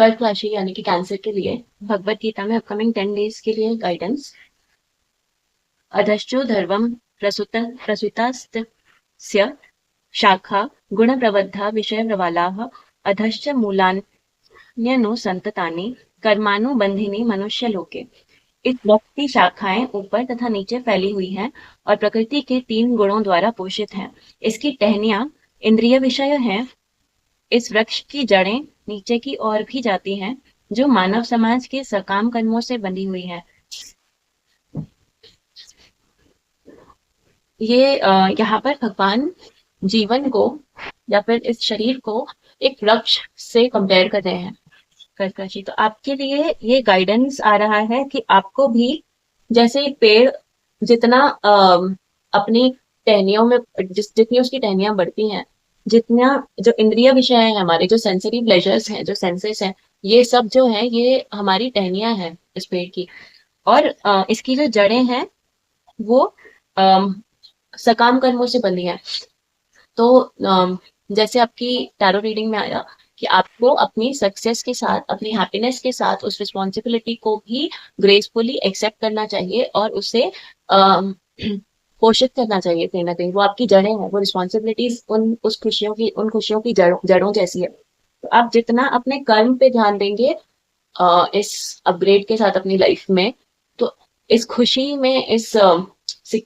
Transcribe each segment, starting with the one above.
कर्क राशि यानी कि कैंसर के लिए भगवत गीता में अपकमिंग 10 डेज के लिए गाइडेंस। अधश्चो धर्वम प्रसुतास्य शाखा गुणप्रबद्धा विषयप्रबलाः अधश्च मूलान्यनुसन्ततानि कर्मानुबन्धिनी मनुष्यलोके। इस वृक्ष की शाखाएं ऊपर तथा नीचे फैली हुई हैं और प्रकृति के 3 गुणों द्वारा पोषित हैं। इसकी टहनियां इंद्रिय विषय हैं। इस वृक्ष की जड़ें नीचे की ओर भी जाती हैं, जो मानव समाज के सकाम कर्मों से बंधी हुई हैं। ये यहाँ पर भगवान जीवन को या फिर इस शरीर को एक वृक्ष से कंपेयर कर रहे हैं, कर्क राशि। तो आपके लिए ये गाइडेंस आ रहा है कि आपको भी जैसे एक पेड़ जितना अपनी टहनियों में जितनी उसकी टहनियां बढ़ती हैं, जितना जो इंद्रिय विषय है हमारे, जो सेंसरी प्लेजर्स हैं, जो सेंसेस हैं, ये सब जो है ये हमारी टहनियां हैं इस पेड़ की। और इसकी जो जड़ें हैं वो सकाम कर्मों से बंधी हैं। तो जैसे आपकी टैरो रीडिंग में आया कि आपको अपनी सक्सेस के साथ, अपनी हैप्पीनेस के साथ उस रिस्पॉन्सिबिलिटी को भी ग्रेसफुली एक्सेप्ट करना चाहिए और उसे पोषित करना चाहिए कहीं ना कहीं। वो आपकी जड़ें हैं, वो रिस्पॉन्सिबिलिटीज उन खुशियों की जड़ों जैसी है। तो आप जितना अपने कर्म पे ध्यान देंगे इस अपग्रेड के साथ अपनी लाइफ में, तो इस खुशी में, इस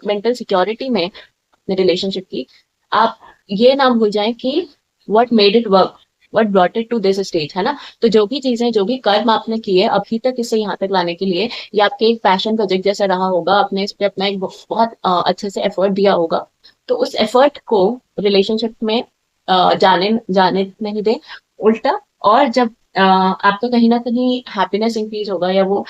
मेंटल सिक्योरिटी में अपने रिलेशनशिप की, आप ये ना भूल जाएं कि what made it work, what brought it to this stage, है ना। तो जो भी चीजें, जो भी कर्म आपने किए अभी तक इसे यहाँ तक लाने के लिए, ये आपके एक पैशन प्रोजेक्ट जैसा रहा होगा। आपने इस पे अपना एक बहुत अच्छे से एफर्ट दिया होगा। तो उस एफर्ट को रिलेशनशिप में जाने नहीं दें, उल्टा। और जब आपका कहीं ना कहीं हैप्पीनेस इंक्रीज होगा या वो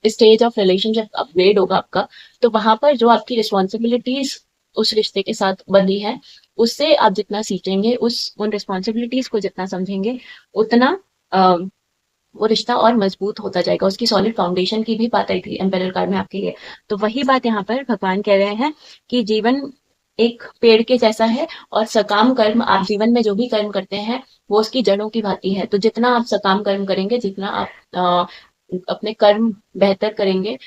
स्टेज ऑफ रिलेशनशिप अपग्रेड होगा आपका, तो वहां पर जो आपकी रिस्पॉन्सिबिलिटीज उस रिश्ते के साथ बंधी है, उससे आप जितना सीखेंगे, उन रिस्पॉन्सिबिलिटीज को जितना समझेंगे, उतना वो रिश्ता और मजबूत होता जाएगा। उसकी सॉलिड फाउंडेशन की भी बात आई थी एम्पेरर कार्ड में आपके लिए। तो वही बात यहाँ पर भगवान कह रहे हैं कि जीवन एक पेड़ के जैसा है और सकाम कर्म, आप जीवन में जो भी कर्म करते हैं वो उसकी जड़ों की भांति है। तो जितना आप सकाम कर्म करेंगे, जितना आप अपने कर्म बेहतर करेंगे,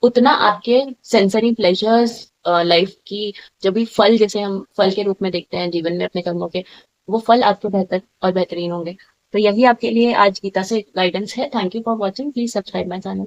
उतना आपके सेंसरी प्लेजर्स, लाइफ की जो भी फल, जैसे हम फल के रूप में देखते हैं जीवन में अपने कर्मों के, वो फल आपके बेहतर और बेहतरीन होंगे। तो यही आपके लिए आज गीता से गाइडेंस है। Thank you for watching. Please subscribe my channel.